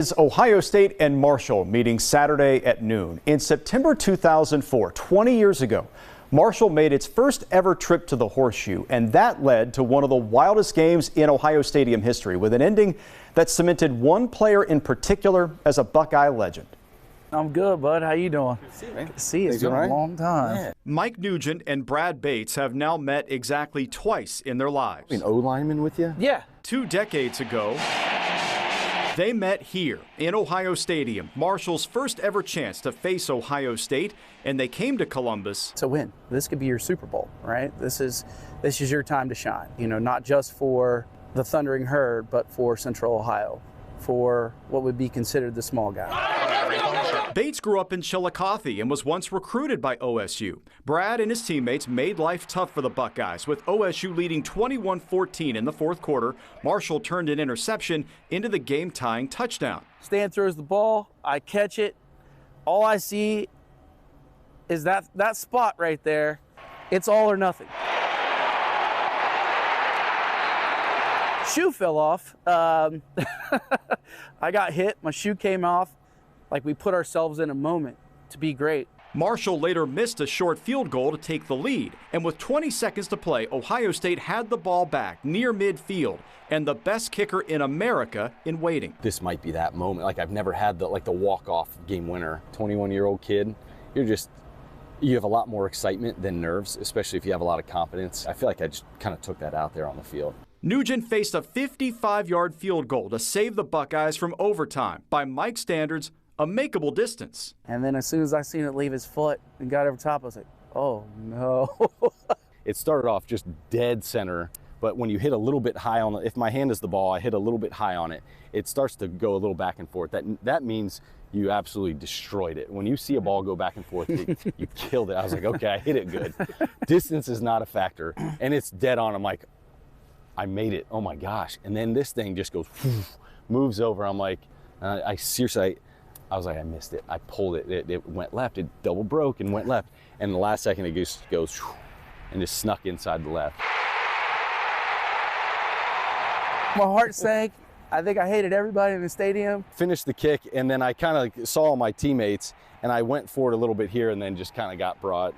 Is Ohio State and Marshall meeting Saturday at noon. In September 2004, 20 years ago, Marshall made its first ever trip to the Horseshoe, and that led to one of the wildest games in Ohio Stadium history, with an ending that cemented one player in particular as a Buckeye legend. I'm good, bud. How you doing? Good to see you, man. Good to see you. It's been a long time. Yeah. Mike Nugent and Brad Bates have now met exactly twice in their lives. An O-lineman with you? Yeah. 2 decades ago, they met here in Ohio Stadium, Marshall's first ever chance to face Ohio State, and they came to Columbus to win. This could be your Super Bowl, right? This is your time to shine. You know, not just for the Thundering Herd, but for Central Ohio, for what would be considered the small guy. Bates grew up in Chillicothe and was once recruited by OSU. Brad and his teammates made life tough for the Buckeyes, with OSU leading 21-14 in the fourth quarter. Marshall turned an interception into the game-tying touchdown. Stan throws the ball, I catch it. All I see is that spot right there. It's all or nothing. Shoe fell off. I got hit, my shoe came off. Like, we put ourselves in a moment to be great. Marshall later missed a short field goal to take the lead, and with 20 seconds to play, Ohio State had the ball back near midfield, and the best kicker in America in waiting. This might be that moment. Like, I've never had the walk-off game winner. 21-year-old kid, you have a lot more excitement than nerves, especially if you have a lot of confidence. I feel like I just kind of took that out there on the field. Nugent faced a 55-yard field goal to save the Buckeyes from overtime. By Mike's standards, a makeable distance. And then as soon as I seen it leave his foot and got over top, I was like, oh no. It started off just dead center, but when you hit a little bit high on it, if my hand is the ball, I hit a little bit high on it, it starts to go a little back and forth. That means you absolutely destroyed it. When you see a ball go back and forth, you killed it. I was like, okay, I hit it good. Distance is not a factor, and it's dead on. I'm like, I made it, oh my gosh. And then this thing just goes, moves over. I'm like, I was like, I missed it. I pulled it. It went left. It double broke and went left. And the last second, it just goes and just snuck inside the left. My heart sank. I think I hated everybody in the stadium. Finished the kick, and then I kind of saw my teammates, and I went for it a little bit here, and then just kind of got brought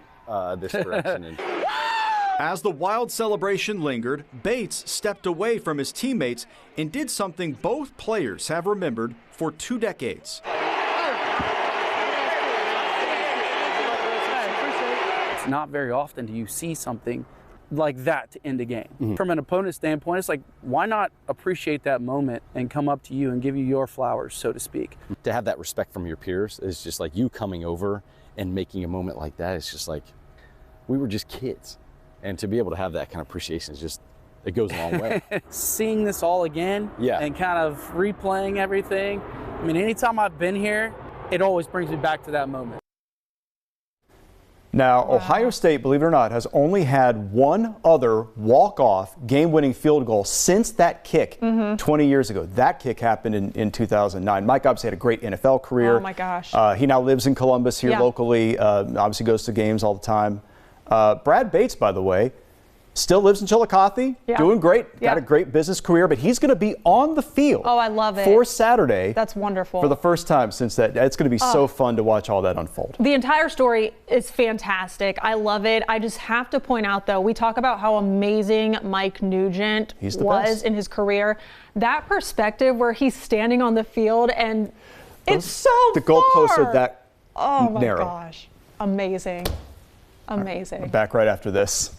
this direction. As the wild celebration lingered, Bates stepped away from his teammates and did something both players have remembered for 2 decades. Not very often do you see something like that to end a game. Mm-hmm. From an opponent's standpoint, it's like, why not appreciate that moment and come up to you and give you your flowers, so to speak? To have that respect from your peers is just like you coming over and making a moment like that. It's just like, we were just kids. And to be able to have that kind of appreciation is just, it goes a long way. Seeing this all again, yeah, and kind of replaying everything. I mean, anytime I've been here, it always brings me back to that moment. Now, Ohio State, believe it or not, has only had one other walk-off game-winning field goal since that kick 20 years ago. That kick happened in 2009. Mike obviously had a great NFL career. Oh, my gosh. He now lives in Columbus here locally, obviously goes to games all the time. Brad Bates, by the way, still lives in Chillicothe, doing great, got a great business career, but he's going to be on the field. Oh, I love it. For Saturday. That's wonderful. For the first time since that. It's going to be so fun to watch all that unfold. The entire story is fantastic. I love it. I just have to point out, though, we talk about how amazing Mike Nugent was in his career. That perspective where he's standing on the field and it's so the goalposts are that narrow. narrow. Oh, my gosh. Amazing. Amazing. Back right after this.